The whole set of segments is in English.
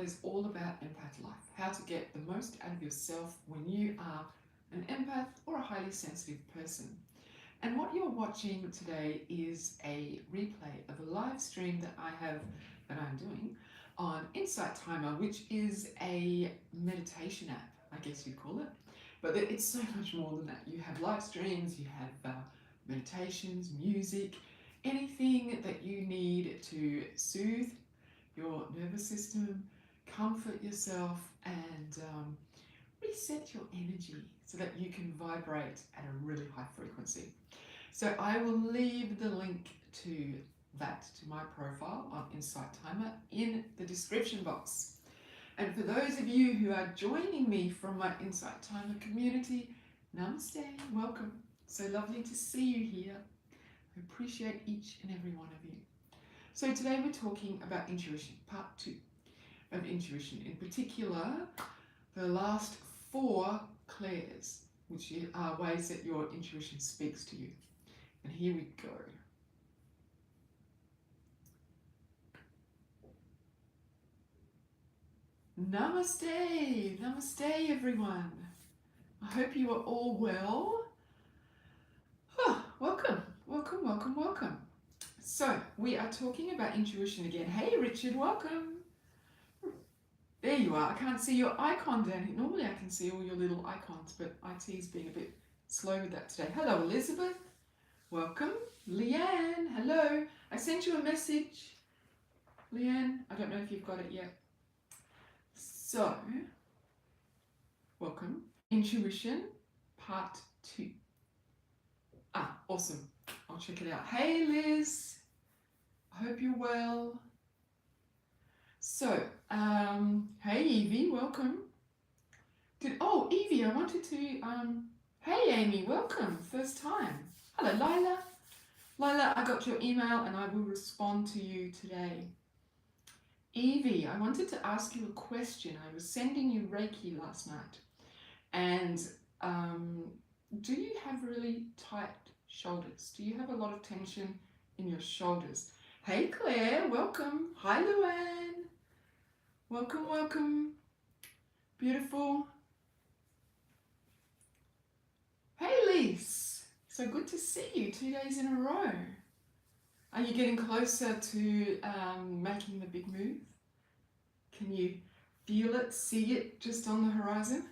is all about empath life, how to get the most out of yourself when you are an empath or a highly sensitive person. And what you're watching today is a replay of a live stream that I'm doing on Insight Timer, which is a meditation app, I guess you'd call it. But it's so much more than that. You have live streams, you have meditations, music, anything that you need to soothe your nervous system, comfort yourself, and reset your energy so that you can vibrate at a really high frequency. So I will leave the link to that, to my profile on Insight Timer, in the description box. And for those of you who are joining me from my Insight Timer community, namaste, welcome. So lovely to see you here. I appreciate each and every one of you. So today we're talking about intuition, part 2 of intuition. In particular, the last 4 clairs, which are ways that your intuition speaks to you. And here we go. Namaste, namaste everyone. I hope you are all well. Welcome, welcome, welcome, welcome. So we are talking about intuition again. Hey Richard, welcome. There you are. I can't see your icon down here. Normally I can see all your little icons, but IT's being a bit slow with that today. Hello Elizabeth, welcome. Leanne, hello. I sent you a message. Leanne, I don't know if you've got it yet. So, welcome. Intuition, part 2. Awesome. I'll check it out. Hey Liz, I hope you're well. So, hey Evie, welcome. Evie, I wanted to, hey Amy, welcome, first time. Hello Lila. Lila, I got your email and I will respond to you today. Evie, I wanted to ask you a question. I was sending you Reiki last night, and do you have really tight shoulders? Do you have a lot of tension in your shoulders? Hey Claire, welcome. Hi Luann. Welcome, welcome. Beautiful. Hey Lise, so good to see you 2 days in a row. Are you getting closer to making the big move? Can you feel it, see it just on the horizon?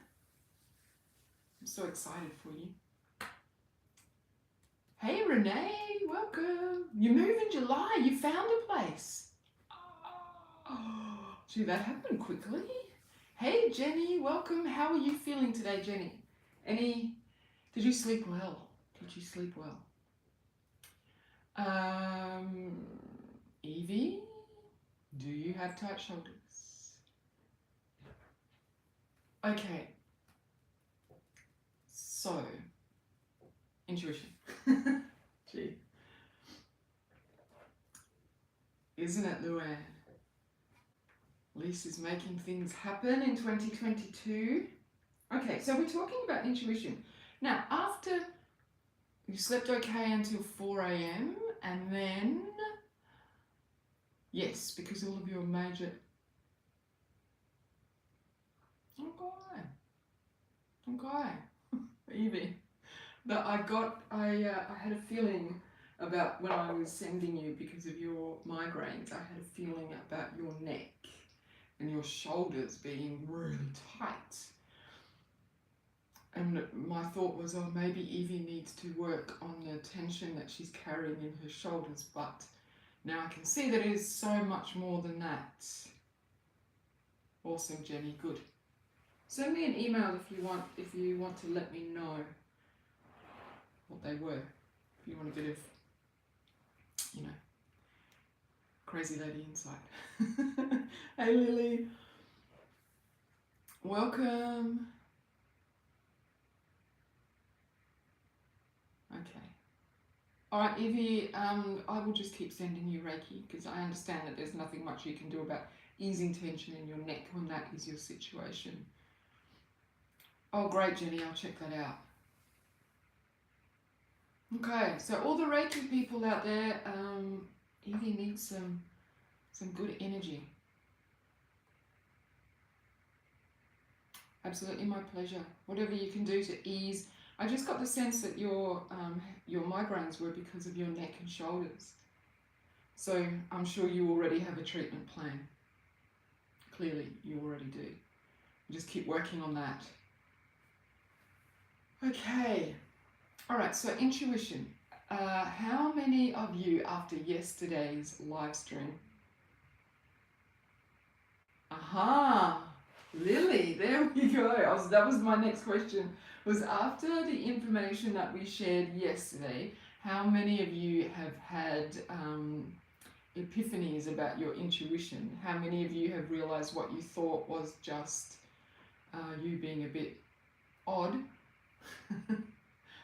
I'm so excited for you. Hey Renee, welcome. You move in July, you found a place. Oh, gee, that happened quickly. Hey Jenny, welcome. How are you feeling today, Jenny? Did you sleep well? Did you sleep well? Evie, do you have tight shoulders? Okay. So, intuition. Gee. Isn't it, Luann? Lisa's making things happen in 2022. Okay, so we're talking about intuition. Now, after you slept okay until 4 a.m. and then, yes, because all of your major... Okay. Evie. That I had a feeling about when I was sending you, because of your migraines, I had a feeling about your neck and your shoulders being really tight. And my thought was, oh, maybe Evie needs to work on the tension that she's carrying in her shoulders, but now I can see that it is so much more than that. Awesome, Jenny, good. Send me an email if you want to let me know what they were. If you want a bit of, crazy lady insight. Hey Lily. Welcome. Okay. Alright, Evie, I will just keep sending you Reiki, because I understand that there's nothing much you can do about easing tension in your neck when that is your situation. Oh great, Jenny, I'll check that out. Okay, so all the Reiki people out there, Evie needs some good energy. Absolutely my pleasure. Whatever you can do to ease. I just got the sense that your migraines were because of your neck and shoulders. So I'm sure you already have a treatment plan. Clearly, you already do. Just keep working on that. Okay. All right, so intuition. How many of you, after yesterday's live stream? Aha! Lily, there we go. That was my next question. Was after the information that we shared yesterday, how many of you have had epiphanies about your intuition? How many of you have realized what you thought was just you being a bit odd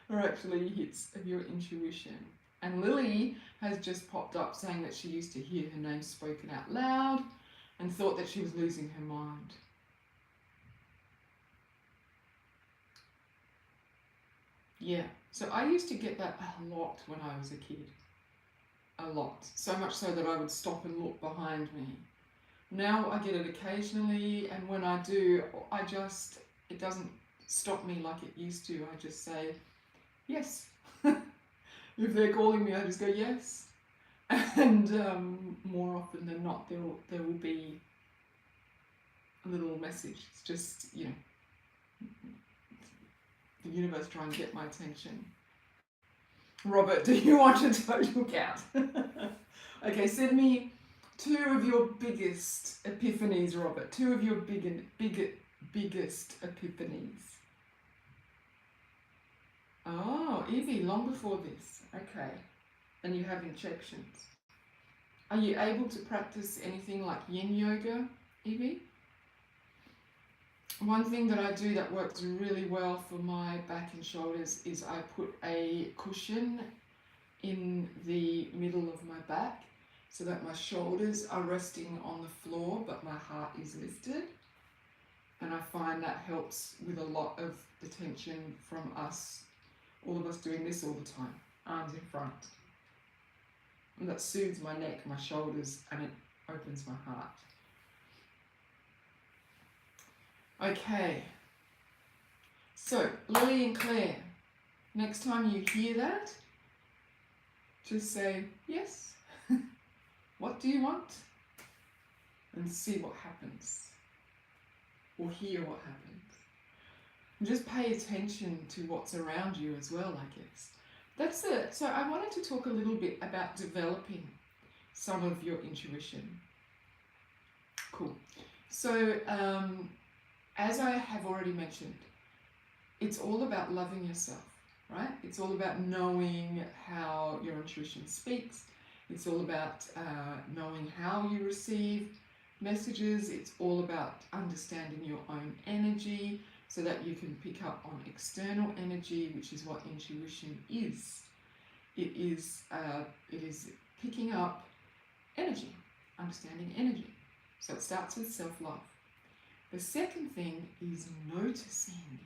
are actually hits of your intuition? And Lily has just popped up saying that she used to hear her name spoken out loud and thought that she was losing her mind. Yeah, so I used to get that a lot when I was a kid. A lot. So much so that I would stop and look behind me. Now I get it occasionally, and when I do, it doesn't stop me like it used to. I just say, yes. If they're calling me, I just go, yes. And more often than not, there will be a little message. It's just, the universe trying to get my attention. Robert, do you want a total count? Okay, send me 2 of your biggest epiphanies, Robert. 2 of your biggest epiphanies. Oh, Evie, long before this. Okay. And you have injections. Are you able to practice anything like yin yoga, Evie? One thing that I do that works really well for my back and shoulders is I put a cushion in the middle of my back so that my shoulders are resting on the floor but my heart is lifted. And I find that helps with a lot of the tension from all of us doing this all the time, arms in front. And that soothes my neck, my shoulders, and it opens my heart. Okay, so Lily and Claire, next time you hear that, just say, yes, what do you want? And see what happens, or hear what happens. And just pay attention to what's around you as well, I guess. So I wanted to talk a little bit about developing some of your intuition. Cool. So, as I have already mentioned, it's all about loving yourself, right? It's all about knowing how your intuition speaks. It's all about knowing how you receive messages. It's all about understanding your own energy so that you can pick up on external energy, which is what intuition is. It is picking up energy, understanding energy. So it starts with self-love. The second thing is noticing,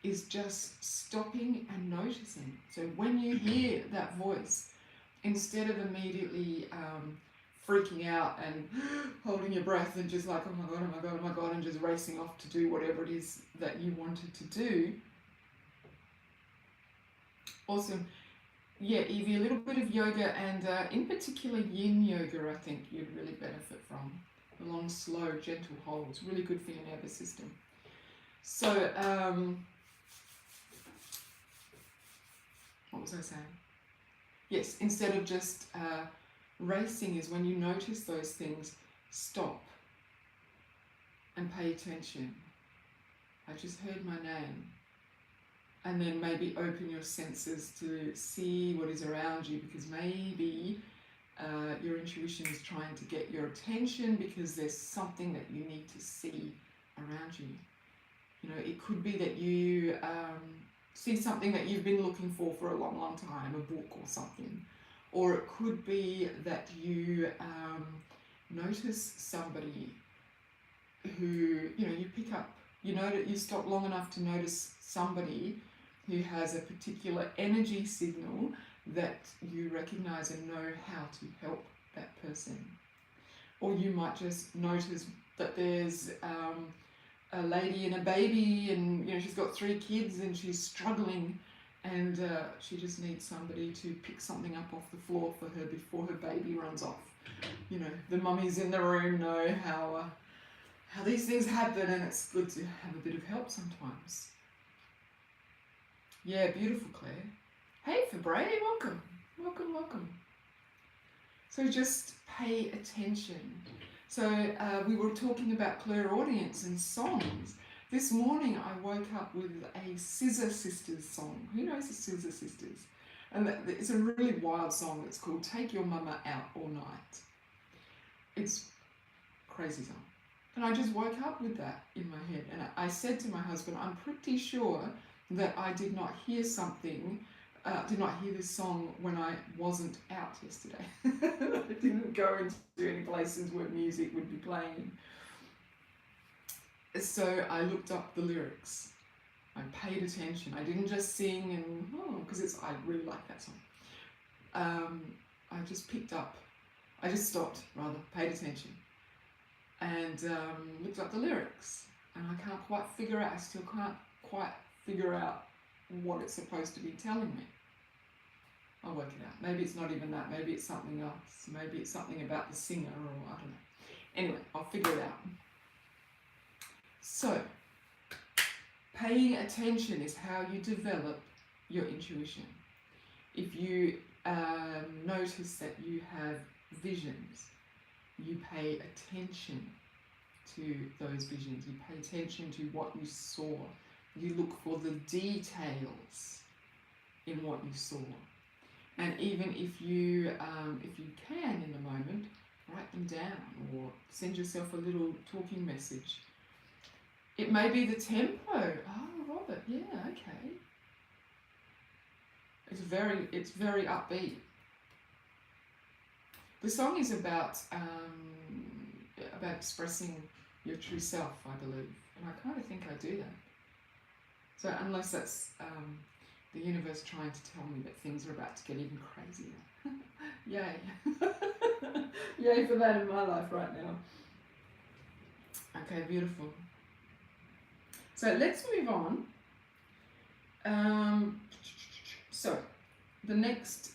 is just stopping and noticing. So when you hear that voice, instead of immediately freaking out and holding your breath and just like, oh my God, oh my God, oh my God, and just racing off to do whatever it is that you wanted to do. Awesome. Yeah, Evie, a little bit of yoga and in particular yin yoga, I think you'd really benefit from. The long, slow, gentle holds, really good for your nervous system. So, what was I saying? Yes, instead of just racing is when you notice those things, stop and pay attention. I just heard my name. And then maybe open your senses to see what is around you, because maybe your intuition is trying to get your attention because there's something that you need to see around you. You know, it could be that you see something that you've been looking for a long, long time, a book or something. Or it could be that you notice somebody who, you pick up, you stop long enough to notice somebody who has a particular energy signal that you recognize and know how to help that person. Or you might just notice that there's a lady and a baby, and she's got 3 kids and she's struggling, and she just needs somebody to pick something up off the floor for her before her baby runs off. The mummies in the room know how these things happen, and it's good to have a bit of help sometimes. Yeah, beautiful, Claire. Hey, Fabre, welcome. Welcome. So just pay attention. So we were talking about clairaudience and songs. This morning I woke up with a Scissor Sisters song. Who knows the Scissor Sisters? And it's a really wild song. It's called Take Your Mama Out All Night. It's a crazy song. And I just woke up with that in my head. And I said to my husband, I'm pretty sure that I did not hear this song when I wasn't out yesterday. I didn't go into any places where music would be playing. So I looked up the lyrics. I paid attention. I didn't just sing and, because I really like that song. I just stopped, paid attention, and looked up the lyrics. And I still can't quite figure out what it's supposed to be telling me. I'll work it out. Maybe it's not even that. Maybe it's something else. Maybe it's something about the singer, or I don't know. Anyway, I'll figure it out. So, paying attention is how you develop your intuition. If you notice that you have visions, you pay attention to those visions. You pay attention to what you saw. You look for the details in what you saw. And even if you can in the moment, write them down or send yourself a little talking message. It may be the tempo. Oh, Robert, yeah, okay. It's very upbeat. The song is about expressing your true self, I believe, and I kind of think I do that. So unless that's the universe trying to tell me that things are about to get even crazier. Yay. Yay for that in my life right now. Okay, beautiful. So let's move on. So the next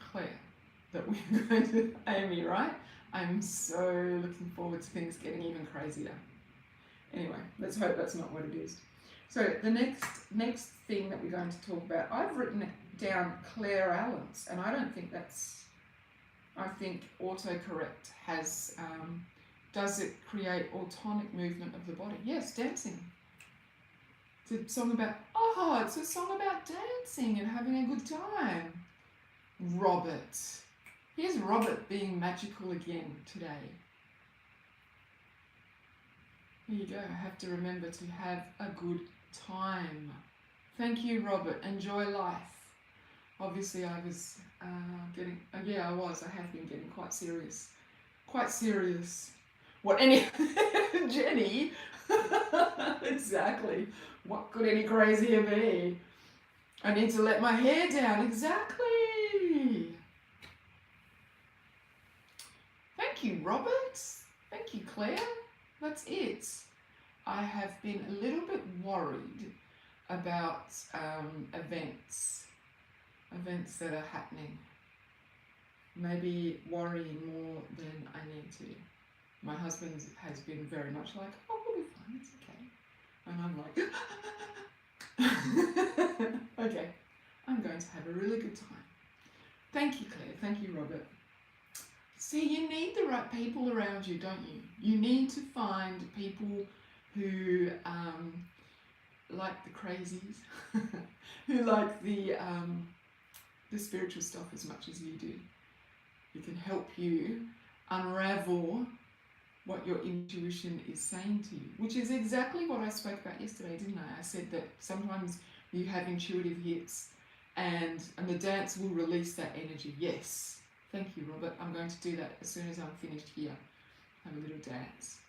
Claire that we're going to, Amy, right? I'm so looking forward to things getting even crazier. Anyway, let's hope that's not what it is. So the next thing that we're going to talk about, I've written down clairalence, and I don't think that's, I think autocorrect has, does it create autonomic movement of the body? Yes, dancing. It's a song about dancing and having a good time. Robert. Here's Robert being magical again today. Here you go. I have to remember to have a good time. Thank you, Robert. Enjoy life. Obviously, I was I have been getting quite serious. What any Jenny? Exactly. What could any crazier be? I need to let my hair down. Exactly. Thank you, Robert. Thank you, Claire. That's it. I have been a little bit worried about events that are happening. Maybe worrying more than I need to. My husband has been very much like, oh, we'll be fine, it's okay. And I'm like, okay, I'm going to have a really good time. Thank you, Claire. Thank you, Robert. See, you need the right people around you, don't you? You need to find people who like the crazies, who like the spiritual stuff as much as you do. Who can help you unravel what your intuition is saying to you, which is exactly what I spoke about yesterday, didn't I? I said that sometimes you have intuitive hits and the dance will release that energy. Yes. Thank you, Robert. I'm going to do that as soon as I'm finished here. Have a little dance.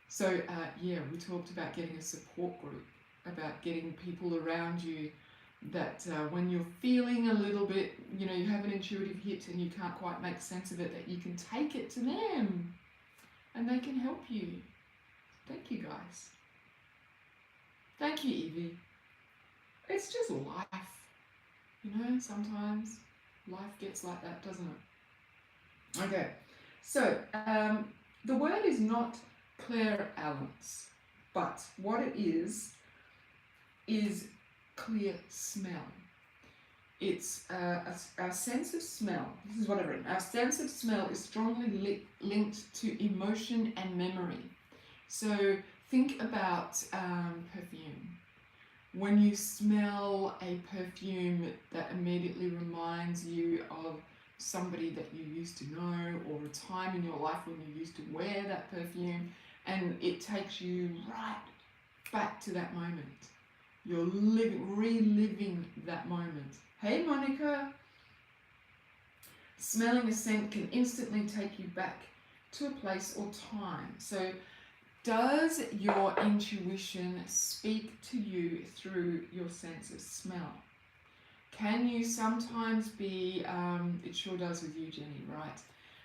So, we talked about getting a support group, about getting people around you that when you're feeling a little bit, you have an intuitive hit and you can't quite make sense of it, that you can take it to them. and they can help you. Thank you, guys. Thank you, Evie. It's just life. You know, sometimes life gets like that, doesn't it? Okay, so the word is not clairvoyance, but what it is clear smell. It's our sense of smell. This is what I've written. Our sense of smell is strongly linked to emotion and memory. So think about perfume. When you smell a perfume, that immediately reminds you of somebody that you used to know, or a time in your life when you used to wear that perfume, and it takes you right back to that moment. You're reliving that moment. Hey Monica! Smelling a scent can instantly take you back to a place or time. So does your intuition speak to you through your sense of smell? Can you sometimes be, it sure does with you, Jenny, right?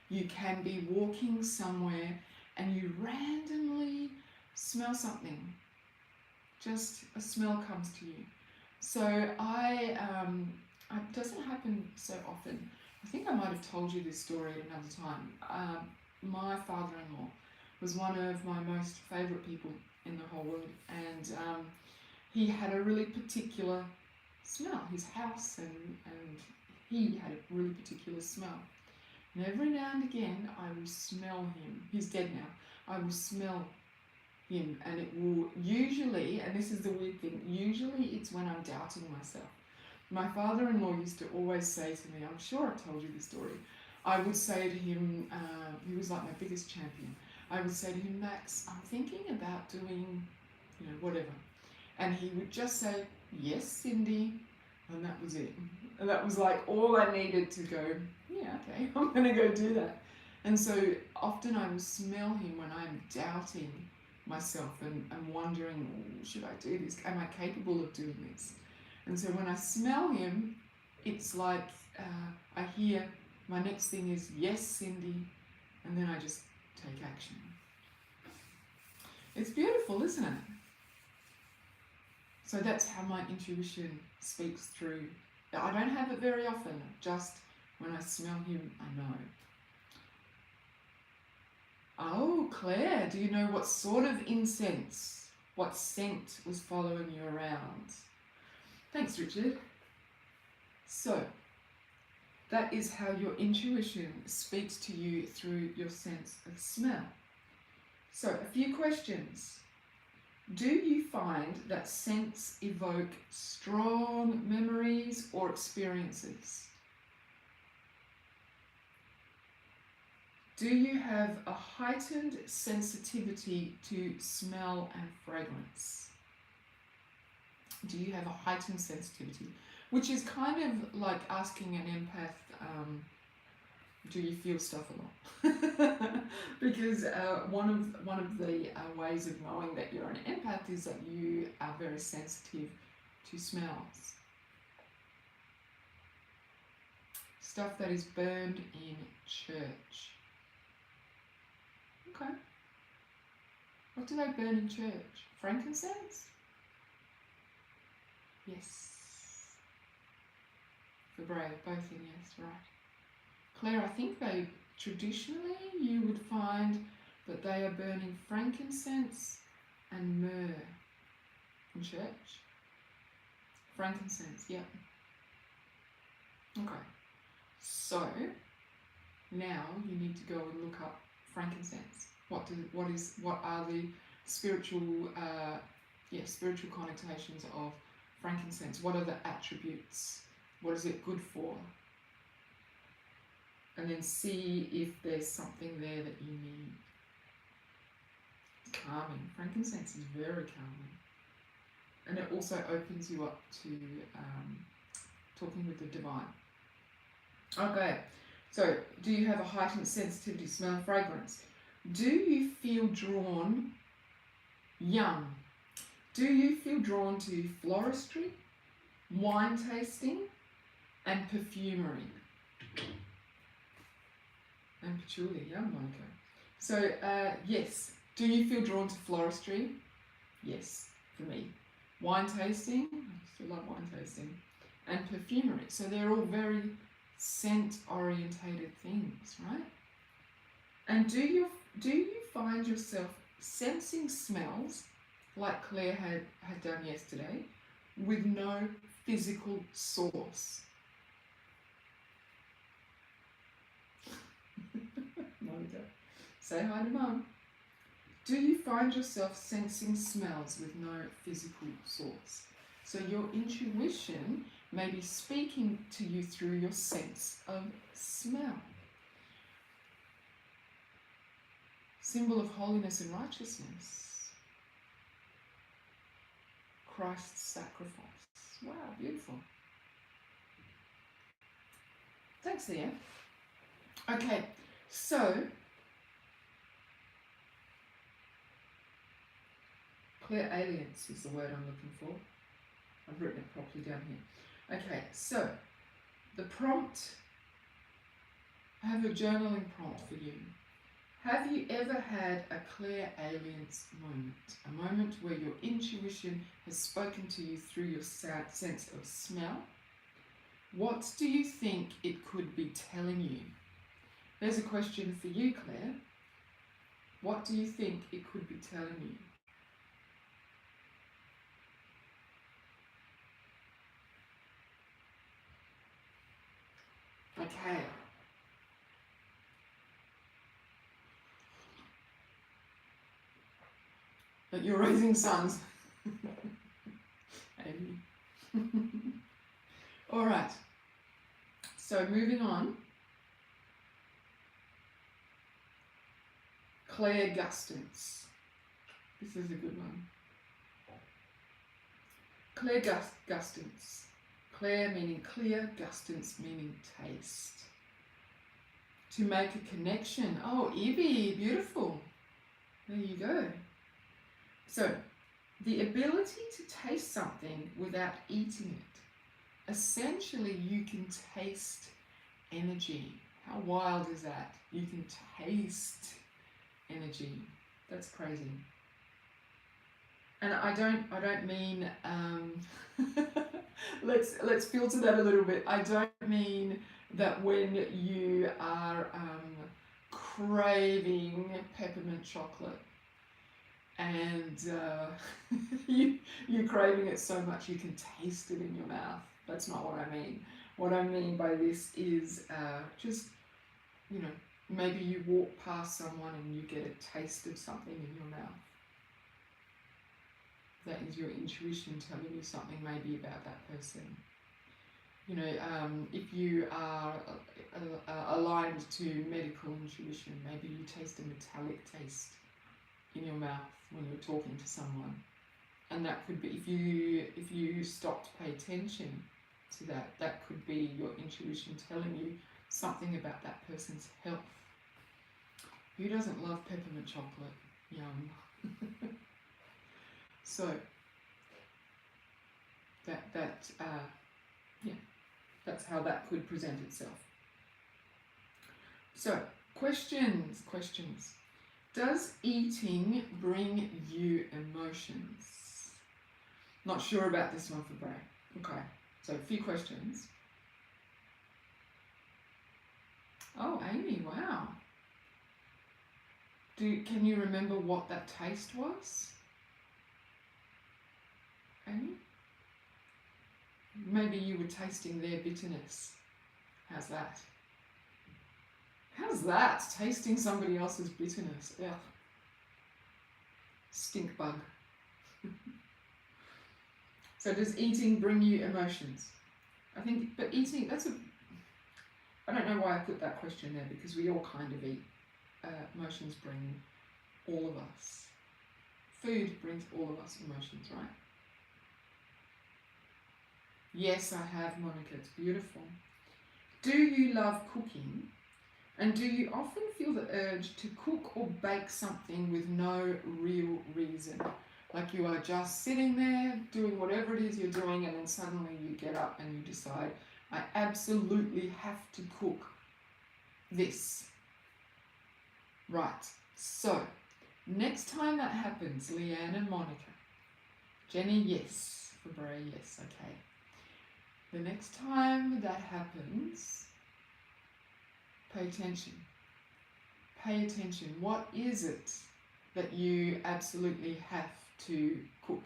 You can be walking somewhere and you randomly smell something. Just a smell comes to you. So it doesn't happen so often. I think I might have told you this story at another time. My father-in-law was one of my most favourite people in the whole world, and he had a really particular smell. His house and he had a really particular smell. And every now and again I will smell him. He's dead now. I will smell him, and it will usually, and this is the weird thing, usually it's when I'm doubting myself. My father-in-law used to always say to me, I'm sure I've told you this story, I would say to him, he was like my biggest champion, I would say to him, Max, I'm thinking about doing, whatever. And he would just say, yes, Cindy, and that was it. And that was like all I needed to go, yeah, okay, I'm going to go do that. And so often I will smell him when I'm doubting myself and wondering, should I do this? Am I capable of doing this? And so when I smell him, it's like I hear my next thing is, yes, Cindy, and then I just take action. It's beautiful, isn't it? So that's how my intuition speaks through. I don't have it very often, just when I smell him, I know. Oh, Claire, do you know what sort of incense, what scent was following you around? Thanks, Richard. So, that is how your intuition speaks to you through your sense of smell. So, a few questions. Do you find that scents evoke strong memories or experiences? Do you have a heightened sensitivity to smell and fragrance? Do you have a heightened sensitivity? Which is kind of like asking an empath, do you feel stuff a lot? Because one of the ways of knowing that you're an empath is that you are very sensitive to smells. Stuff that is burned in church. Okay. What do they burn in church? Frankincense? Yes. The brave, both in yes, right. Claire, I think they traditionally you would find that they are burning frankincense and myrrh in church. Frankincense, yep. Okay. So now you need to go and look up frankincense. What are the spiritual spiritual connotations of frankincense? What are the attributes? What is it good for? And then see if there's something there that you need. It's calming. Frankincense is very calming. And it also opens you up to talking with the divine. Okay, so do you have a heightened sensitivity to smell and fragrance? Do you feel drawn, yum, do you feel drawn to floristry, wine tasting, and perfumery? And patchouli, yum, Monica. So, yes. Do you feel drawn to floristry? Yes, for me. Wine tasting? I still love wine tasting. And perfumery. So they're all very scent-orientated things, right? And do you find yourself sensing smells like Claire had done yesterday with no physical source? Monica, say hi to Mum. Do you find yourself sensing smells with no physical source? So your intuition may be speaking to you through your sense of smell. Symbol of holiness and righteousness. Christ's sacrifice. Wow, beautiful. Thanks, Leah. Okay, so clairalience is the word I'm looking for. I've written it properly down here. Okay, so the prompt, I have a journaling prompt for you. Have you ever had a clairalience moment? A moment where your intuition has spoken to you through your sense of smell? What do you think it could be telling you? There's a question for you, Claire. What do you think it could be telling you? Okay. That you're raising sons. Amy. All right. So moving on. Claire Gustance. This is a good one. Claire Gustance. Claire meaning clear, Gustance meaning taste. To make a connection. Oh, Evie, beautiful. There you go. So, the ability to taste something without eating it. Essentially, you can taste energy. How wild is that? You can taste energy. That's crazy. And I don't mean let's filter that a little bit. I don't mean that when you are craving peppermint chocolate and you're craving it so much you can taste it in your mouth. That's not what I mean. What I mean by this is just, you know, maybe you walk past someone and you get a taste of something in your mouth. That is your intuition telling you something maybe about that person. You know, if you are aligned to medical intuition, maybe you taste a metallic taste in your mouth when you're talking to someone. And that could be, if you stop to pay attention to that, that could be your intuition telling you something about that person's health. Who doesn't love peppermint chocolate? Yum. So that's how that could present itself. So questions. Does eating bring you emotions? Not sure about this one for Bray. Okay, so a few questions. Oh, Amy, wow. Can you remember what that taste was? Amy? Maybe you were tasting their bitterness. How's that? How's that? Tasting somebody else's bitterness. Ugh. Stink bug. So does eating bring you emotions? I think, but eating, I don't know why I put that question there, because we all kind of eat. Emotions bring all of us. Food brings all of us emotions, right? Yes, I have, Monica. It's beautiful. Do you love cooking? And do you often feel the urge to cook or bake something with no real reason? Like you are just sitting there doing whatever it is you're doing, and then suddenly you get up and you decide, I absolutely have to cook this. Right. So, next time that happens, Leanne and Monica. Jenny, yes. February, yes. Okay. The next time that happens, pay attention. Pay attention. What is it that you absolutely have to cook?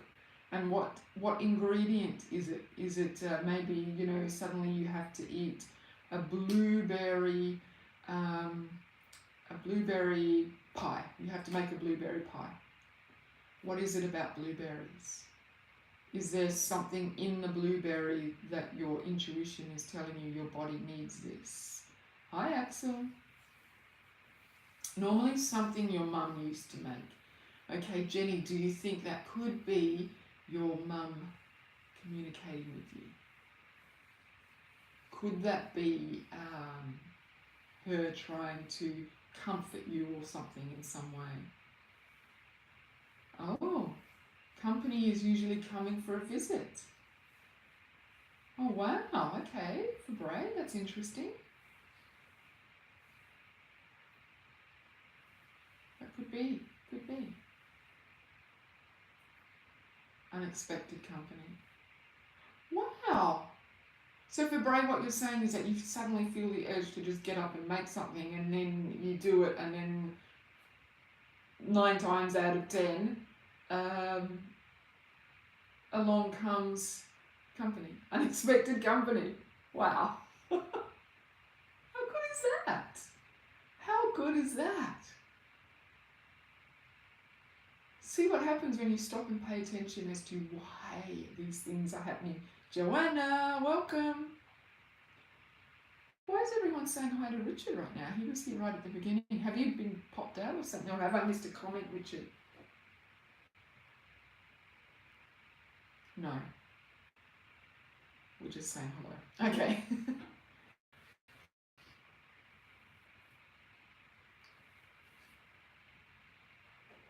And what ingredient is it? Is it maybe, suddenly you have to eat a blueberry pie. You have to make a blueberry pie. What is it about blueberries? Is there something in the blueberry that your intuition is telling you your body needs this? Hi, Axel. Normally something your mum used to make. Okay, Jenny, do you think that could be your mum communicating with you? Could that be her trying to comfort you or something in some way? Oh, company is usually coming for a visit. Oh wow, okay, for Bray, that's interesting. That could be. Unexpected company. Wow. So for Bray, what you're saying is that you suddenly feel the urge to just get up and make something, and then you do it, and then 9 times out of 10, along comes company, unexpected company. Wow. How good is that? How good is that? See what happens when you stop and pay attention as to why these things are happening. Joanna, welcome. Why is everyone saying hi to Richard right now? He was here right at the beginning. Have you been popped out or something? Or have I missed a comment, Richard? No. We're just saying hello. Okay.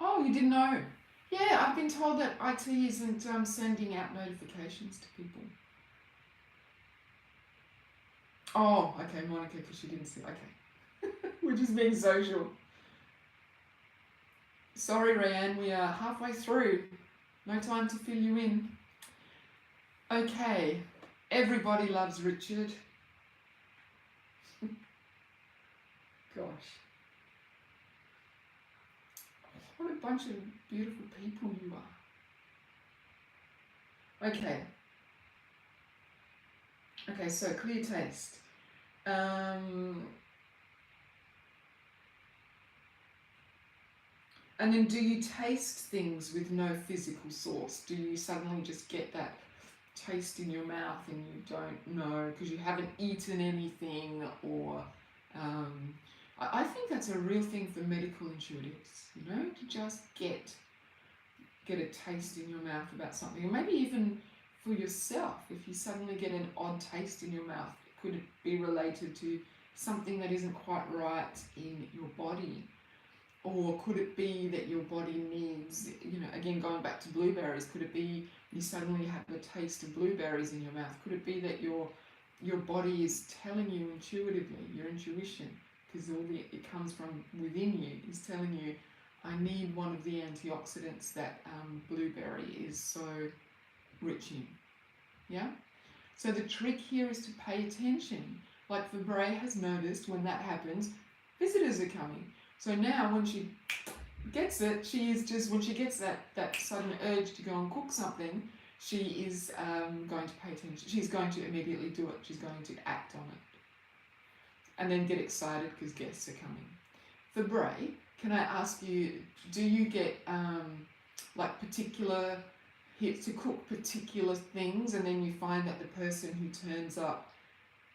Oh, you didn't know? Yeah, I've been told that IT isn't sending out notifications to people. Oh, okay, Monica, because she didn't see. Okay. We're just being social. Sorry, Rayanne, we are halfway through. No time to fill you in. Okay, everybody loves Richard. Gosh. What a bunch of beautiful people you are. Okay. Okay, so clear taste. And then do you taste things with no physical source? Do you suddenly just get that taste in your mouth and you don't know because you haven't eaten anything? Or I think that's a real thing for medical intuitives, to just get a taste in your mouth about something. Or maybe even for yourself, if you suddenly get an odd taste in your mouth, could it be related to something that isn't quite right in your body? Or could it be that your body needs, again going back to blueberries, could it be you suddenly have the taste of blueberries in your mouth? Could it be that your body is telling you intuitively, your intuition, because it comes from within you, is telling you, I need one of the antioxidants that blueberry is so rich in. Yeah? So the trick here is to pay attention. Like Fabre has noticed when that happens, visitors are coming. So now when she gets it, when she gets that sudden urge to go and cook something, she is going to pay attention. She's going to immediately do it. She's going to act on it. And then get excited because guests are coming. For Bray, can I ask you, do you get particular hits to cook particular things, and then you find that the person who turns up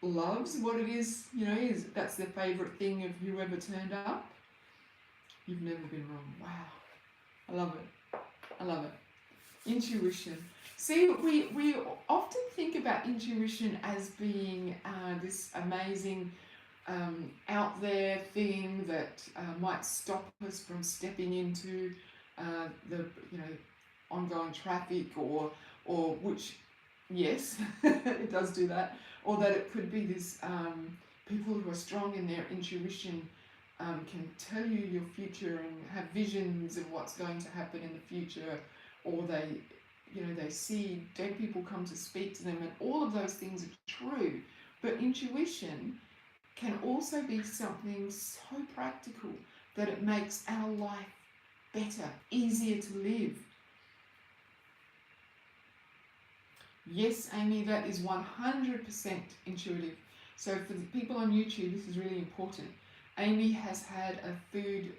loves what it is, that's their favourite thing of whoever turned up? You've never been wrong. Wow. I love it. Intuition. See, we often think about intuition as being this amazing out there thing that might stop us from stepping into the ongoing traffic, or which, yes, it does do that, or that it could be this people who are strong in their intuition can tell you your future and have visions of what's going to happen in the future, or they see dead people come to speak to them, and all of those things are true. But intuition can also be something so practical that it makes our life better, easier to live. Yes, Amy, that is 100% intuitive. So for the people on YouTube, this is really important. Amy has had a food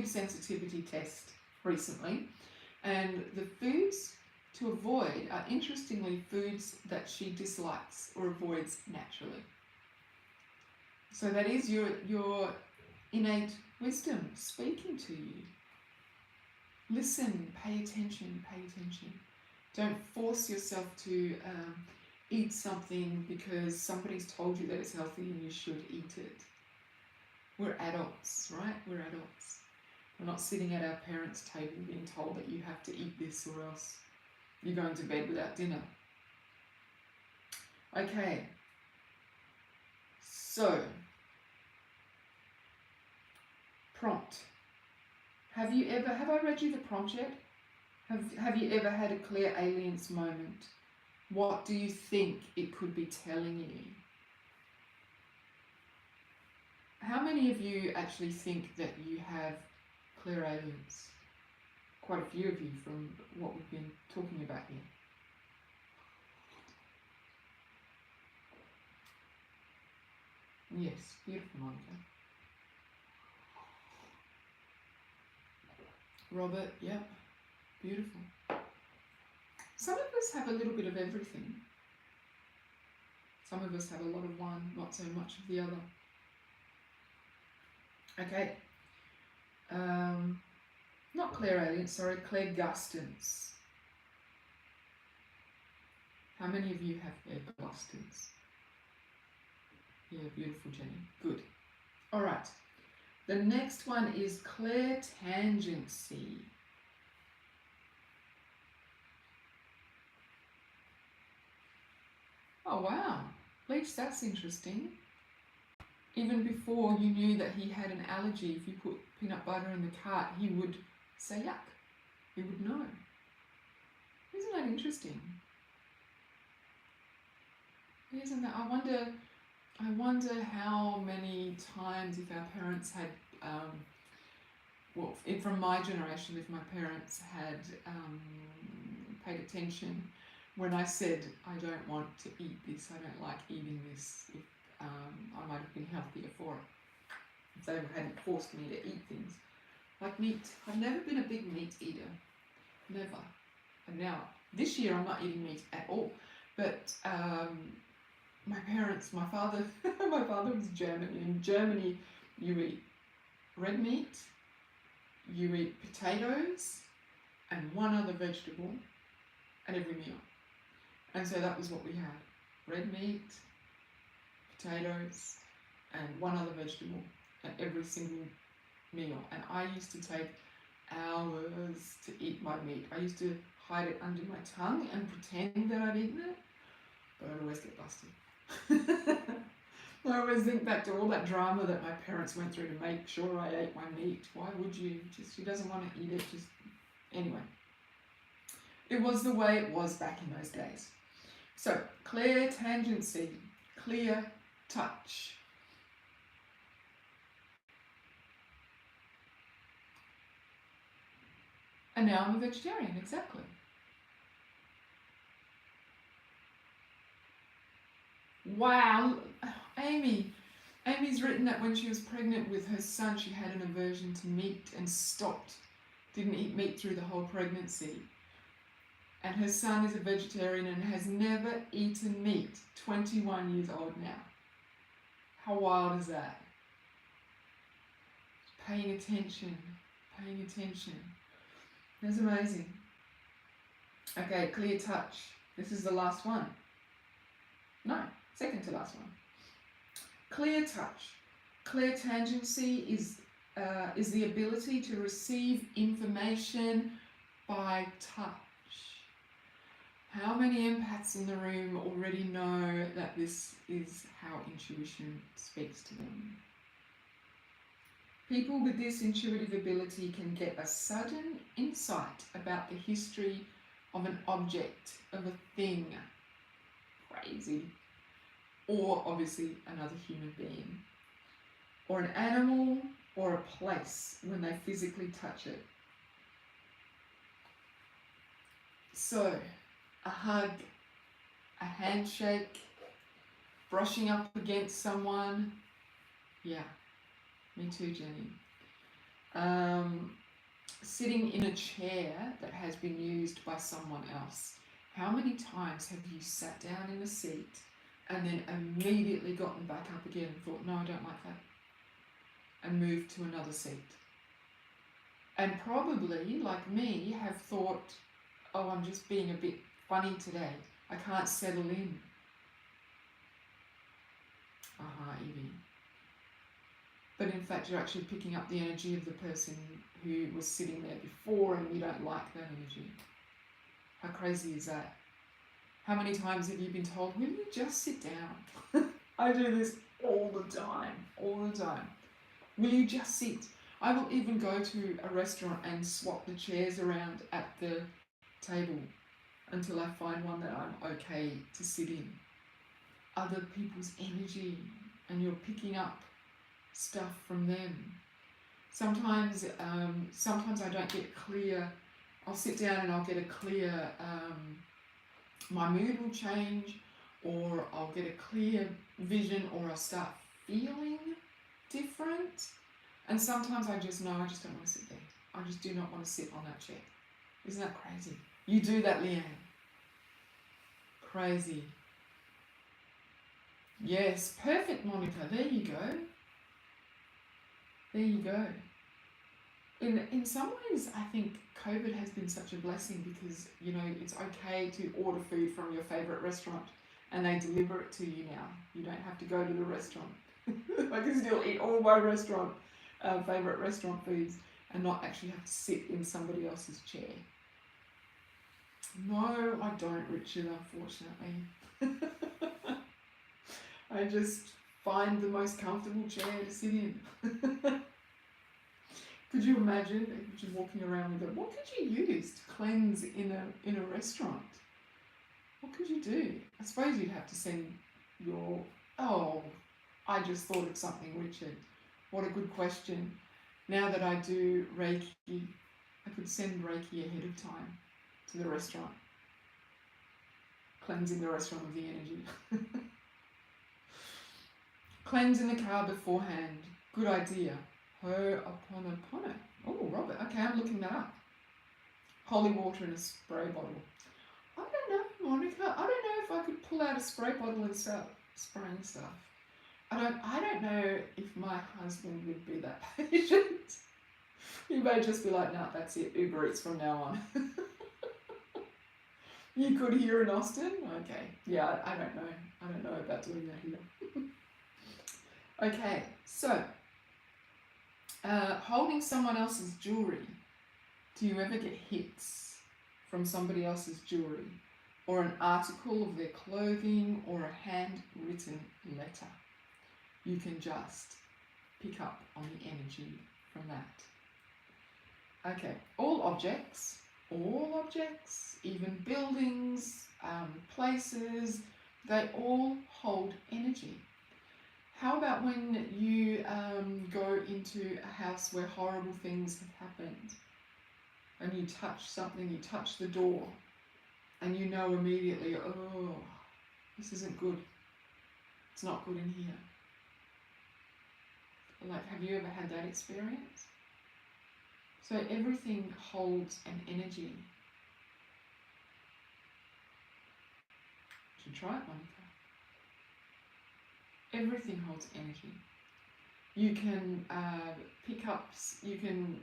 sensitivity test recently, and the foods to avoid are, interestingly, foods that she dislikes or avoids naturally. So that is your innate wisdom speaking to you. Listen, pay attention, pay attention. Don't force yourself to eat something because somebody's told you that it's healthy and you should eat it. We're adults, right? We're adults. We're not sitting at our parents' table being told that you have to eat this or else you're going to bed without dinner. Okay. So, prompt. Have I read you the prompt yet? Have you ever had a clear aliens moment? What do you think it could be telling you? How many of you actually think that you have clear aliens? Quite a few of you from what we've been talking about here. Yes, beautiful, Monica. Robert, yep, beautiful. Some of us have a little bit of everything. Some of us have a lot of one, not so much of the other. Okay. Not Claire Alien, sorry, Claire Gustance. How many of you have Claire Gustance? Yeah, beautiful, Jenny. Good. All right. The next one is clairtangency. Oh, wow. Leach, that's interesting. Even before you knew that he had an allergy, if you put peanut butter in the cart, he would say yuck. He would know. Isn't that interesting? Isn't that? I wonder how many times, if our parents had, from my generation, if my parents had paid attention when I said, I don't want to eat this, I don't like eating this, if I might have been healthier for it. If they hadn't forced me to eat things. Like meat. I've never been a big meat eater. Never. And now, this year I'm not eating meat at all. But my father was German. In Germany, you eat red meat, you eat potatoes, and one other vegetable at every meal. And so that was what we had. Red meat, potatoes, and one other vegetable at every single meal. And I used to take hours to eat my meat. I used to hide it under my tongue and pretend that I'd eaten it, but I'd always get busted. I always think back to all that drama that my parents went through to make sure I ate my meat. Why would you? She doesn't want to eat it. Anyway. It was the way it was back in those days. So, clairtangency, clear touch. And now I'm a vegetarian, exactly. Wow, Amy's written that when she was pregnant with her son, she had an aversion to meat and didn't eat meat through the whole pregnancy. And her son is a vegetarian and has never eaten meat, 21 years old now. How wild is that? Paying attention. That's amazing. Okay, clear touch. This is the last one. No, second to last one. Clear touch. Clairtangency is the ability to receive information by touch. How many empaths in the room already know that this is how intuition speaks to them? People with this intuitive ability can get a sudden insight about the history of an object, of a thing, crazy, or obviously another human being, or an animal, or a place when they physically touch it. So, a hug, a handshake, brushing up against someone. Yeah, me too, Jenny. Sitting in a chair that has been used by someone else. How many times have you sat down in a seat and then immediately gotten back up again and thought, no, I don't like that, and moved to another seat? And probably, like me, have thought, oh, I'm just being a bit funny today. I can't settle in. Evie. But in fact, you're actually picking up the energy of the person who was sitting there before, and you don't like that energy. How crazy is that? How many times have you been told, will you just sit down? I do this all the time. Will you just sit? I will even go to a restaurant and swap the chairs around at the table until I find one that I'm okay to sit in. Other people's energy, and you're picking up stuff from them. Sometimes I don't get clear. I'll sit down and I'll get a clear, my mood will change, or I'll get a clear vision, or I'll start feeling different. And sometimes I just know I just don't want to sit there. I just do not want to sit on that chair. Isn't that crazy? You do that, Leanne. Crazy. Yes, perfect, Monica. There you go. There you go. In some ways, I think COVID has been such a blessing because, you know, it's okay to order food from your favourite restaurant and they deliver it to you now. You don't have to go to the restaurant. I can still eat all my favourite restaurant foods and not actually have to sit in somebody else's chair. No, I don't, Richard, unfortunately. I just find the most comfortable chair to sit in. Could you imagine if you're walking around with it? What could you use to cleanse in a restaurant? What could you do? I suppose you'd have to send your... Oh, I just thought of something, Richard. What a good question. Now that I do Reiki, I could send Reiki ahead of time to the restaurant. Cleansing the restaurant of the energy. Cleanse in the car beforehand. Good idea. Ho'oponopono. Oh, Robert. Okay, I'm looking that up. Holy water in a spray bottle. I don't know, Monica. I don't know if I could pull out a spray bottle and start spraying stuff. I don't know if my husband would be that patient. He may just be like, no, that's it. Uber Eats from now on. You could here in Austin? Okay. Yeah, I don't know. I don't know about doing that here. Okay, so holding someone else's jewellery. Do you ever get hits from somebody else's jewellery, or an article of their clothing, or a handwritten letter? You can just pick up on the energy from that. Okay, all objects, even buildings, places, they all hold energy. How about when you go into a house where horrible things have happened and you touch something, you touch the door and you know immediately, oh, this isn't good. It's not good in here. Like, have you ever had that experience? So everything holds an energy. You should try it, Monica. Everything holds energy. You can pick up, you can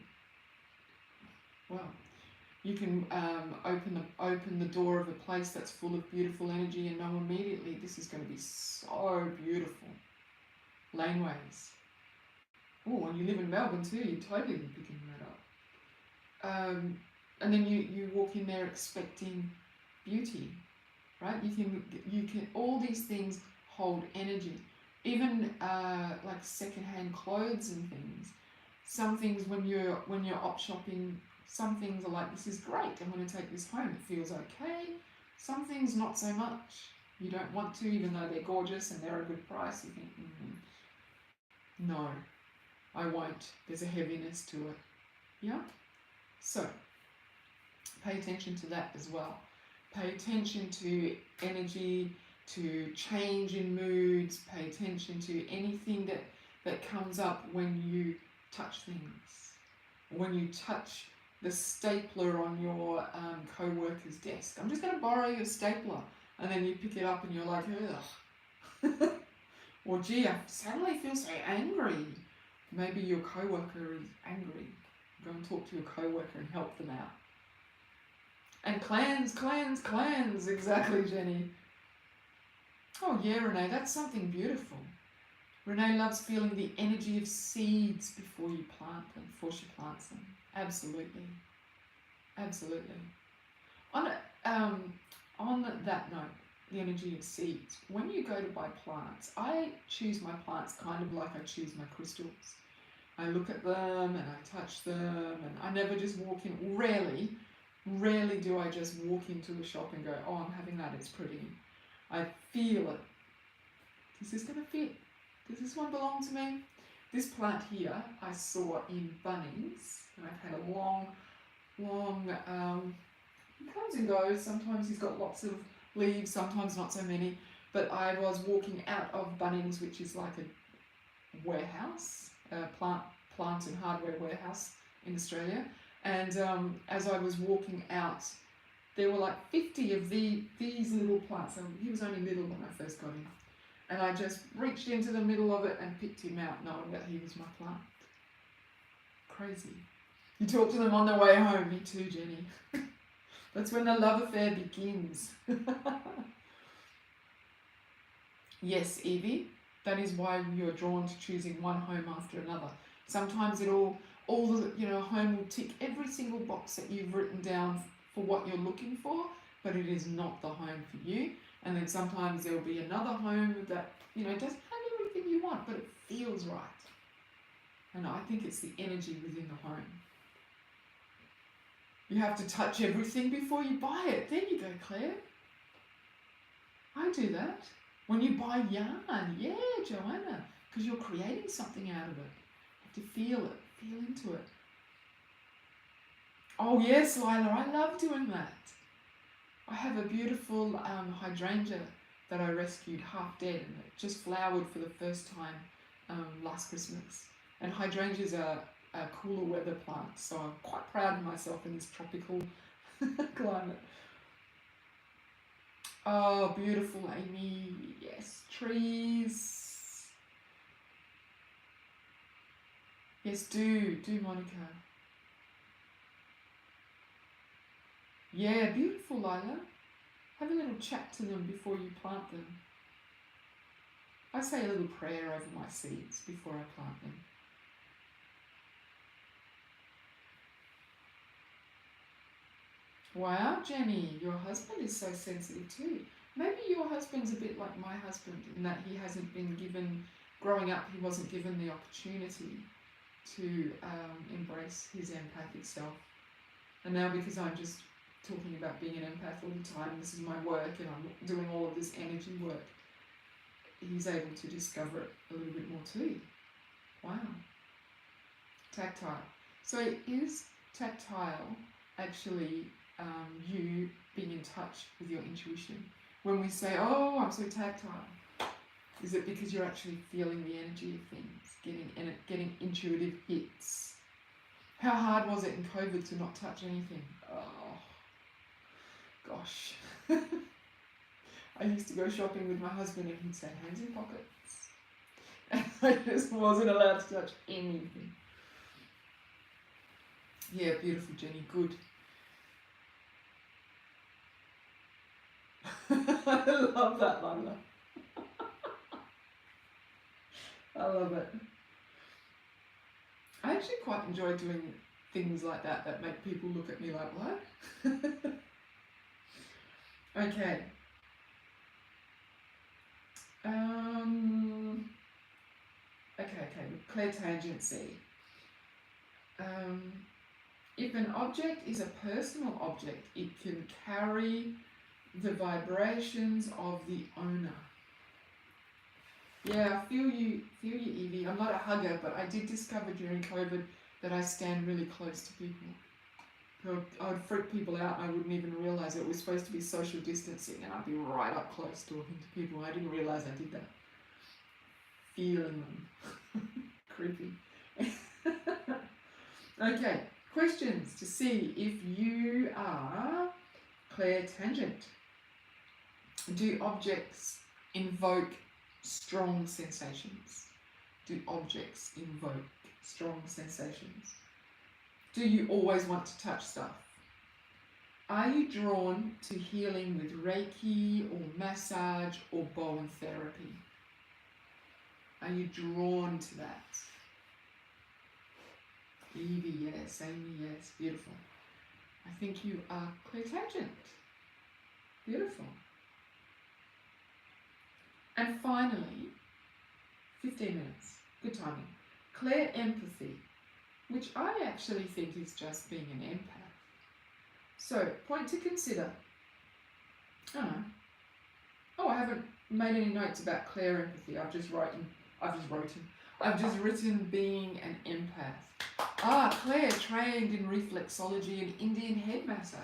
open the door of a place that's full of beautiful energy and know immediately this is going to be so beautiful. Laneways. Oh, and you live in Melbourne too, you'd totally be picking that up. And then you walk in there expecting beauty, right? You can all these things hold energy. Even like secondhand clothes and things. Some things when you're op shopping, some things are like, this is great, I'm going to take this home, it feels okay. Some things not so much. You don't want to, even though they're gorgeous and they're a good price. You think, no, I won't. There's a heaviness to it. Yeah? So, pay attention to that as well. Pay attention to energy, to change in moods. Pay attention to anything that comes up when you touch things. When you touch the stapler on your co-worker's desk. I'm just going to borrow your stapler. And then you pick it up and you're like, ugh. Or gee, I suddenly feel so angry. Maybe your co-worker is angry. Go and talk to your co-worker and help them out. And clans. Exactly, Jenny. Oh yeah, Renee, that's something beautiful. Renee loves feeling the energy of seeds before you plant them, before she plants them. Absolutely. Absolutely. On that note, the energy of seeds, when you go to buy plants, I choose my plants kind of like I choose my crystals. I look at them and I touch them, and I never just walk in. Rarely do I just walk into a shop and go, oh, I'm having that, it's pretty. I feel it. Is this going to fit? Does this one belong to me? This plant here I saw in Bunnings, and I've had a long, he comes and goes. Sometimes he's got lots of leaves, sometimes not so many. But I was walking out of Bunnings, which is like a warehouse, a plant and hardware warehouse in Australia. And as I was walking out, there were like 50 of these little plants. And he was only little when I first got him. And I just reached into the middle of it and picked him out, knowing that he was my plant. Crazy. You talk to them on their way home. Me too, Jenny. That's when the love affair begins. Yes, Evie, that is why you're drawn to choosing one home after another. Sometimes all the home will tick every single box that you've written down for what you're looking for, but it is not the home for you. And then sometimes there'll be another home that doesn't have everything you want, but it feels right. And I think it's the energy within the home. You have to touch everything before you buy it. There you go, Claire. I do that. When you buy yarn, yeah, Joanna, because you're creating something out of it. You have to feel it, feel into it. Oh yes, Lila, I love doing that. I have a beautiful hydrangea that I rescued half dead, and it just flowered for the first time last Christmas. And hydrangeas are a cooler weather plant, so I'm quite proud of myself in this tropical climate. Oh, beautiful, Amy. Yes, trees. Yes, do, Monica. Yeah, beautiful, Lila. Have a little chat to them before you plant them. I say a little prayer over my seeds before I plant them. Wow, Jenny, your husband is so sensitive too. Maybe your husband's a bit like my husband in that he hasn't been given, growing up, he wasn't given the opportunity to embrace his empathic self. And now because I'm just talking about being an empath all the time, this is my work and I'm doing all of this energy work, he's able to discover it a little bit more too. Wow. Tactile. So is tactile actually you being in touch with your intuition? When we say, oh, I'm so tactile, is it because you're actually feeling the energy of things, getting intuitive hits? How hard was it in COVID to not touch anything? Oh, gosh. I used to go shopping with my husband and he'd say, hands in pockets. And I just wasn't allowed to touch anything. Yeah, beautiful, Jenny, good. I love that, Lila. I love it. I actually quite enjoy doing things like that make people look at me like, what? Okay. Okay, clairtangency. If an object is a personal object, it can carry the vibrations of the owner. Yeah, I feel you, Evie. I'm not a hugger, but I did discover during COVID that I stand really close to people. I would freak people out. I wouldn't even realise it was supposed to be social distancing, and I'd be right up close talking to people. I didn't realise I did that. Feeling them. Creepy. Okay, questions to see if you are clairtangent. Do objects invoke strong sensations? Do objects invoke strong sensations? Do you always want to touch stuff? Are you drawn to healing with Reiki or massage or Bowen therapy? Are you drawn to that? Evie, yes. Amy, yes. Beautiful. I think you are clairtangent. Beautiful. And finally, 15 minutes. Good timing. Clair empathy, which I actually think is just being an empath. So, point to consider. I haven't made any notes about Clair empathy. I've just written being an empath. Claire trained in reflexology and Indian head massage.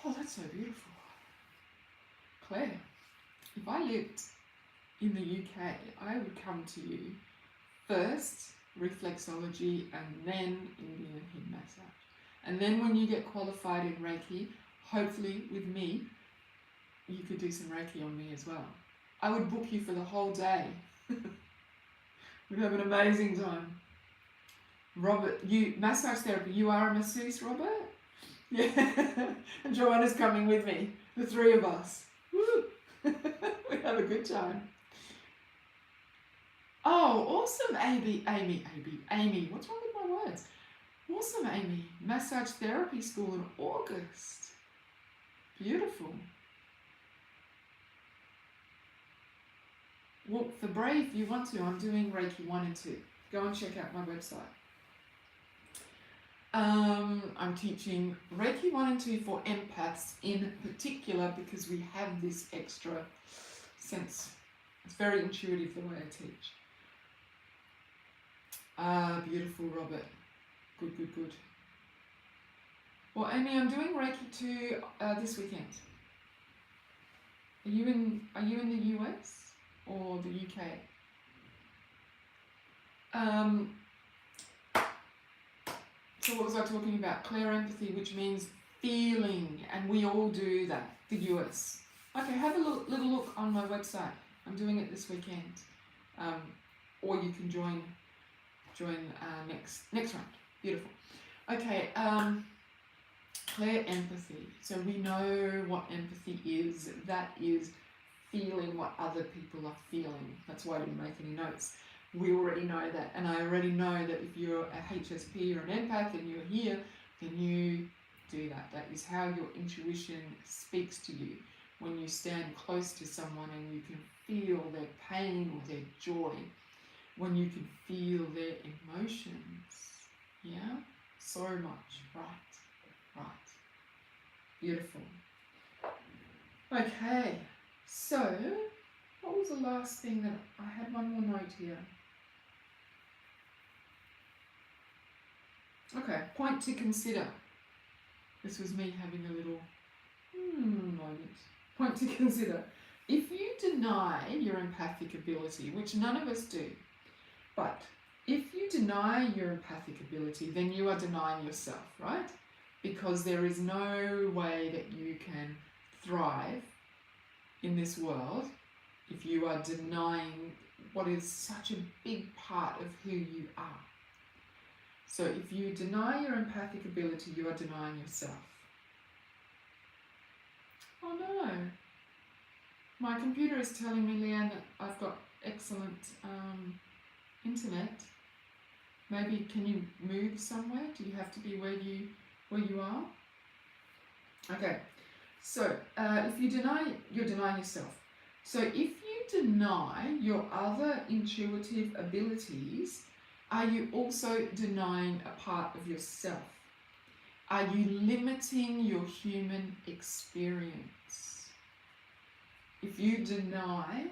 Oh, that's so beautiful. Claire, if I lived in the UK, I would come to you first, reflexology, and then Indian head massage. And then when you get qualified in Reiki, hopefully with me, you could do some Reiki on me as well. I would book you for the whole day. We'd have an amazing time. Robert, you massage therapy, you are a masseuse, Robert? Yeah. And Joanna's coming with me, the three of us. Woo. We have a good time. Oh, awesome, Amy, what's wrong with my words? Awesome, Amy, massage therapy school in August. Beautiful. Well, for brave, you want to, I'm doing Reiki 1 and 2. Go and check out my website. I'm teaching Reiki 1 and 2 for empaths in particular because we have this extra sense. It's very intuitive the way I teach. Beautiful, Robert. Good. Well, Amy, I'm doing Reiki 2 this weekend. Are you in the US or the UK? So what was I talking about? Clair empathy, which means feeling, and we all do that. The US. Okay, have a little look on my website. I'm doing it this weekend, or you can join next round. Beautiful. Okay, Clair empathy. So we know what empathy is. That is feeling what other people are feeling. That's why I didn't make any notes. We already know that, and I already know that if you're a HSP or an empath and you're here, then you do that. That is how your intuition speaks to you. When you stand close to someone and you can feel their pain or their joy, when you can feel their emotions, yeah? So much, right. Beautiful. Okay, so what was the last thing that I had? One more note here. Okay, point to consider. This was me having a little moment. Point to consider. If you deny your empathic ability, which none of us do, but if you deny your empathic ability, then you are denying yourself, right? Because there is no way that you can thrive in this world if you are denying what is such a big part of who you are. So if you deny your empathic ability, you are denying yourself. Oh no. My computer is telling me, Leanne, that I've got excellent internet. Maybe can you move somewhere? Do you have to be where you are? Okay. So if you deny, you're denying yourself. So if you deny your other intuitive abilities, Are you also denying a part of yourself? Are you limiting your human experience? If you deny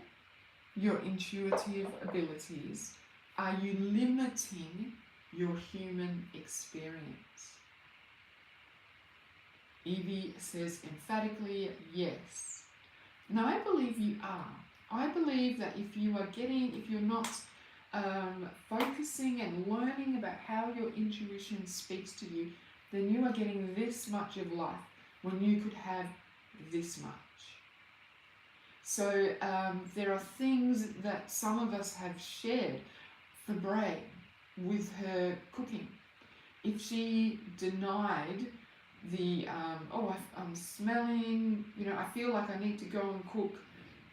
your intuitive abilities, are you limiting your human experience? Evie says emphatically, yes. Now, I believe you are. I believe that if you're not focusing and learning about how your intuition speaks to you, then you are getting this much of life when you could have this much. So there are things that some of us have shared for Bray with her cooking. If she denied the, I'm smelling, I feel like I need to go and cook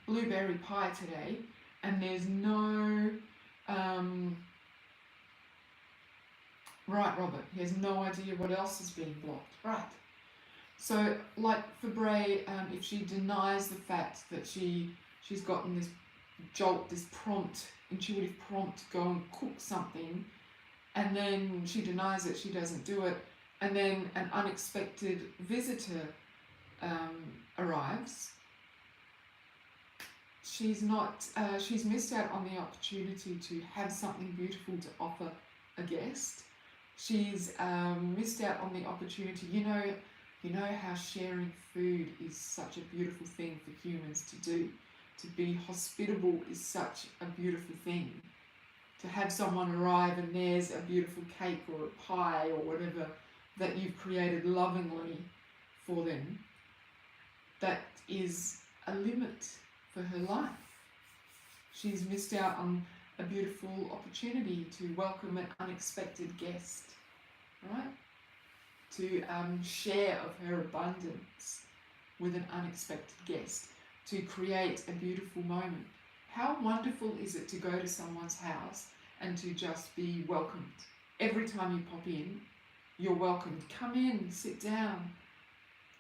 blueberry pie today, and there's no, right, Robert, he has no idea what else is being blocked, right. So, like for Bray, if she denies the fact that she's gotten this jolt, this prompt, intuitive prompt to go and cook something, and then she denies it, she doesn't do it, and then an unexpected visitor arrives, she's missed out on the opportunity to have something beautiful to offer a guest. She's missed out on the opportunity. You know how sharing food is such a beautiful thing for humans to do. To be hospitable is such a beautiful thing. To have someone arrive and there's a beautiful cake or a pie or whatever that you've created lovingly for them, that is a limit for her life. She's missed out on a beautiful opportunity to welcome an unexpected guest, right? To share of her abundance with an unexpected guest, to create a beautiful moment. How wonderful is it to go to someone's house and to just be welcomed? Every time you pop in, you're welcomed. Come in, sit down.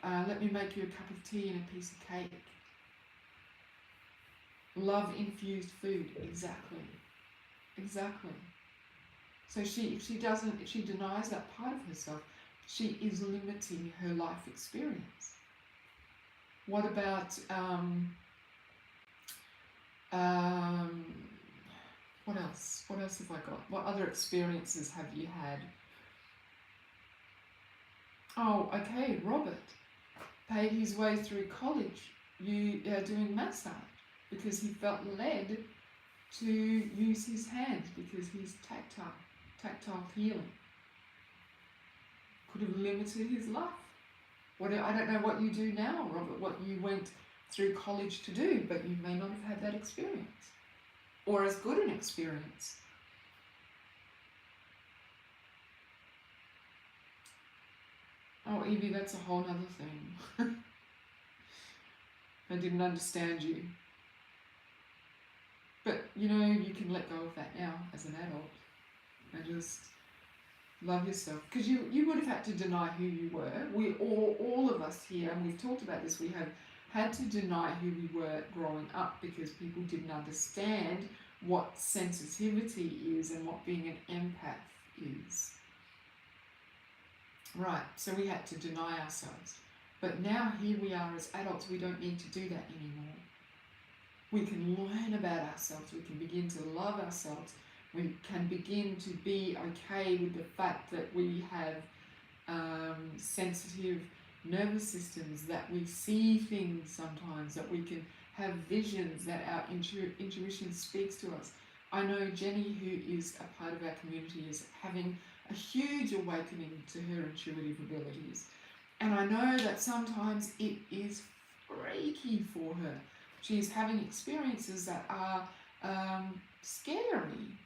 Let me make you a cup of tea and a piece of cake. Love-infused food, exactly. So if she denies that part of herself, she is limiting her life experience. What about, what else? What else have I got? What other experiences have you had? Oh, okay, Robert paid his way through college doing massage because he felt led to use his hands because he's tactile healing. Could have limited his life. I don't know what you do now, Robert, what you went through college to do, but you may not have had that experience or as good an experience. Oh, Evie, that's a whole other thing. I didn't understand you. But, you can let go of that now as an adult and just love yourself. Because you would have had to deny who you were. We all of us here, and we've talked about this, we have had to deny who we were growing up because people didn't understand what sensitivity is and what being an empath is. Right, so we had to deny ourselves. But now here we are as adults, we don't need to do that anymore. We can learn about ourselves, we can begin to love ourselves, we can begin to be okay with the fact that we have sensitive nervous systems, that we see things sometimes, that we can have visions, that our intuition speaks to us. I know Jenny, who is a part of our community, is having a huge awakening to her intuitive abilities. And I know that sometimes it is freaky for her. She's having experiences that are scary.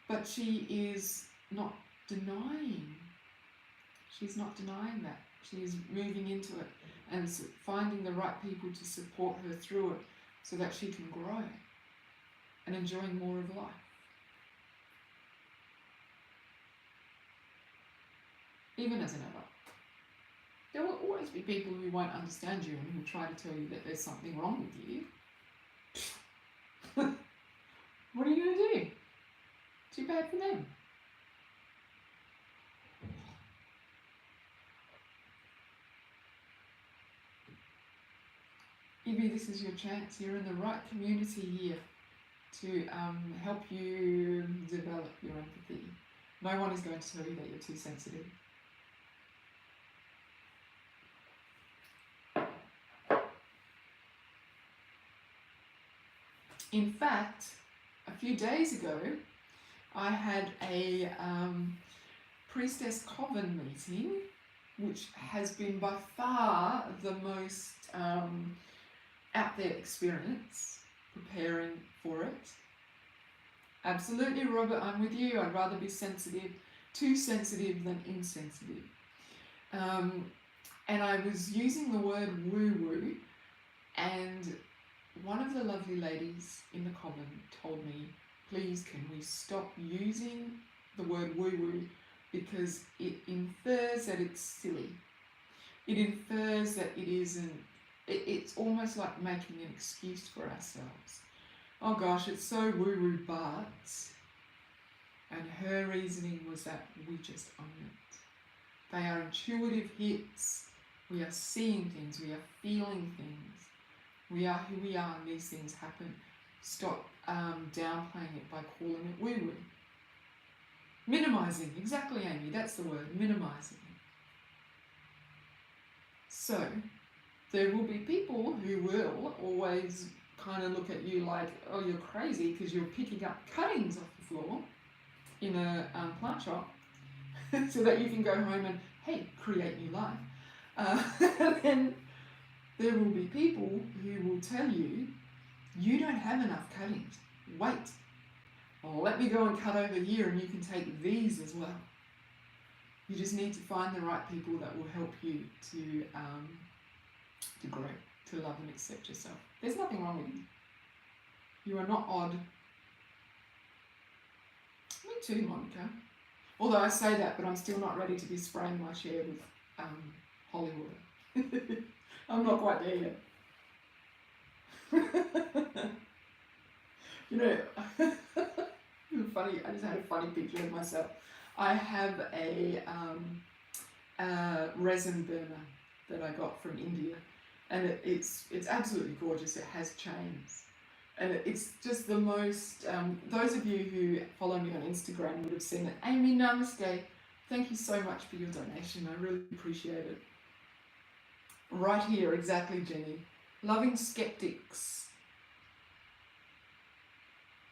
But she is not denying. She's not denying that. She's moving into it and finding the right people to support her through it so that she can grow and enjoying more of life. Even as an adult. There will always be people who won't understand you and who try to tell you that there's something wrong with you. What are you going to do? Too bad for them. Maybe this is your chance. You're in the right community here to help you develop your empathy. No one is going to tell you that you're too sensitive. In fact, a few days ago, I had a priestess coven meeting, which has been by far the most out there experience preparing for it. Absolutely, Robert, I'm with you. I'd rather be sensitive, too sensitive than insensitive. And I was using the word woo-woo, and one of the lovely ladies in the coven told me, please can we stop using the word woo-woo because it infers that it's silly. It infers that it isn't, it's almost like making an excuse for ourselves. Oh gosh, it's so woo-woo, but... And her reasoning was that we just own it. They are intuitive hits. We are seeing things, we are feeling things. We are who we are and these things happen. Stop downplaying it by calling it woo-woo. Minimizing, exactly, Amy, that's the word, minimizing. So, there will be people who will always kind of look at you like, oh, you're crazy because you're picking up cuttings off the floor in a plant shop so that you can go home and, hey, create new life. And there will be people who will tell you, you don't have enough cuttings. Wait. Well, let me go and cut over here and you can take these as well. You just need to find the right people that will help you to grow, to love and accept yourself. There's nothing wrong with you. You are not odd. Me too, Monica. Although I say that, but I'm still not ready to be spraying my chair with holy water. I'm not quite there yet. You know, funny, I just had a funny picture of myself. I have a resin burner that I got from India, and it's absolutely gorgeous. It has chains, and it's just the most, those of you who follow me on Instagram would have seen it. Amy, namaste. Thank you so much for your donation. I really appreciate it. Right here, exactly, Jenny. Loving skeptics.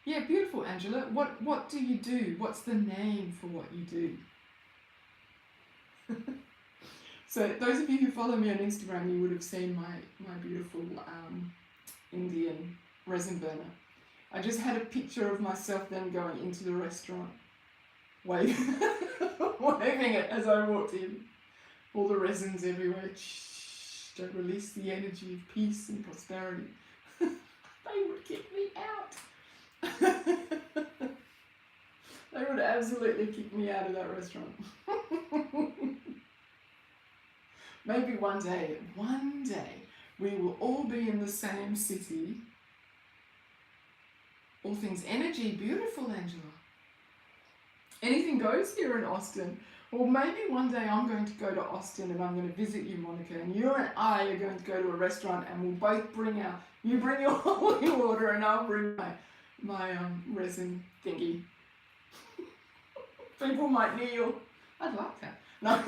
Yeah, beautiful, Angela. What do you do? What's the name for what you do? So those of you who follow me on Instagram, you would have seen my beautiful Indian resin burner. I just had a picture of myself then going into the restaurant, waving it as I walked in. All the resins everywhere. Don't release the energy of peace and prosperity. They would kick me out. They would absolutely kick me out of that restaurant. Maybe one day, we will all be in the same city. All things energy, beautiful, Angela. Anything goes here in Austin. Or maybe one day I'm going to go to Austin and I'm going to visit you, Monica, and you and I are going to go to a restaurant and we'll both bring you bring your holy water and I'll bring my resin thingy. People might kneel. I'd like that. No.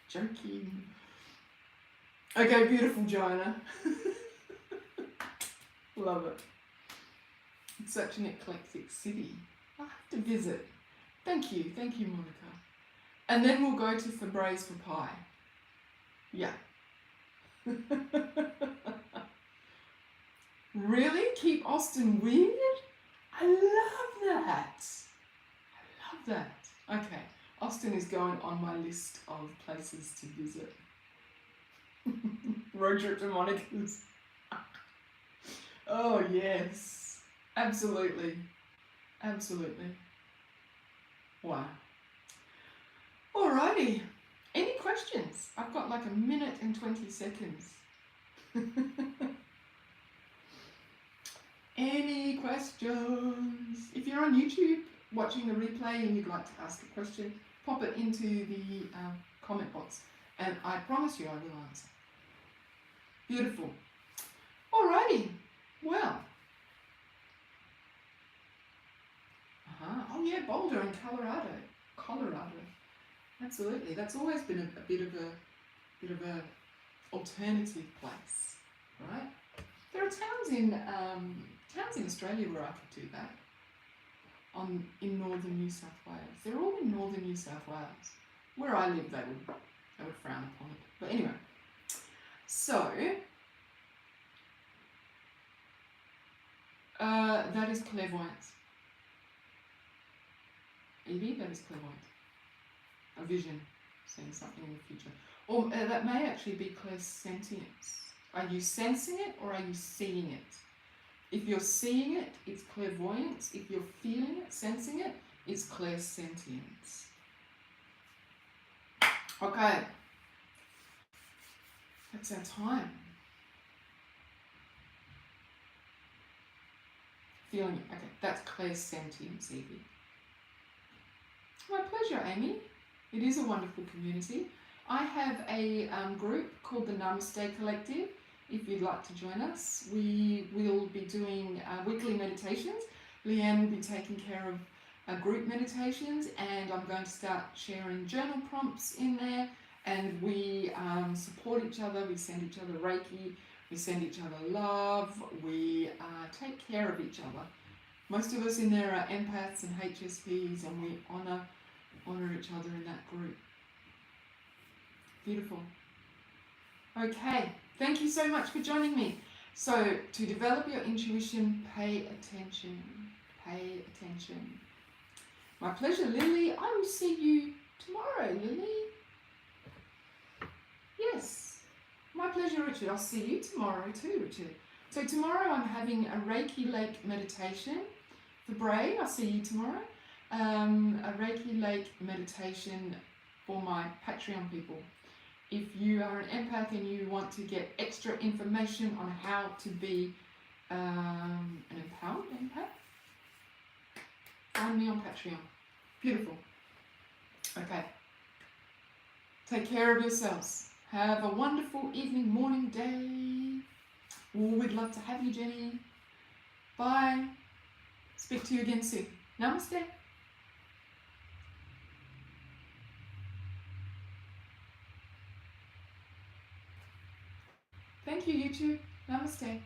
Joking. Okay, beautiful Joanna. Love it. It's such an eclectic city. I have to visit. Thank you, Monica. And then we'll go to Febreze for pie. Yeah. Really? Keep Austin weird? I love that. Okay, Austin is going on my list of places to visit. Road trip to Monica's. Oh yes, absolutely. Wow. Alrighty. Any questions? I've got like a minute and 20 seconds. Any questions. If you're on YouTube watching the replay and you'd like to ask a question, pop it into the comment box and I promise you I will answer. Beautiful. Alrighty. Well. Oh yeah, Boulder in Colorado. Absolutely. That's always been a bit of a alternative place, right? There are towns in Australia where I could do that. In northern New South Wales. They're all in northern New South Wales. Where I live, they would frown upon it. But anyway, so that is clairvoyance. Evie, that is clairvoyance. A vision, seeing something in the future. Or that may actually be clairsentience. Are you sensing it or are you seeing it? If you're seeing it, it's clairvoyance. If you're feeling it, sensing it, it's clairsentience. Okay. That's our time. Feeling it. Okay, that's clairsentience, Evie. My pleasure, Amy. It is a wonderful community. I have a group called the Namaste Collective. If you'd like to join us, we will be doing weekly meditations. Leanne will be taking care of group meditations, and I'm going to start sharing journal prompts in there, and we support each other, we send each other Reiki, we send each other love, we take care of each other. Most of us in there are empaths and HSPs, and we honour each other in that group. Beautiful. Okay, thank you so much for joining me. So, to develop your intuition, pay attention. Pay attention. My pleasure, Lily. I will see you tomorrow, Lily. Yes. My pleasure, Richard. I'll see you tomorrow too, Richard. So tomorrow I'm having a Reiki Lake meditation. For Bray, I'll see you tomorrow. A Reiki Lake meditation for my Patreon people. If you are an empath and you want to get extra information on how to be an empowered empath, find me on Patreon. Beautiful. Okay. Take care of yourselves. Have a wonderful evening, morning, day. Oh, we'd love to have you, Jenny. Bye. Speak to you again soon. Namaste. Thank you, YouTube. Namaste.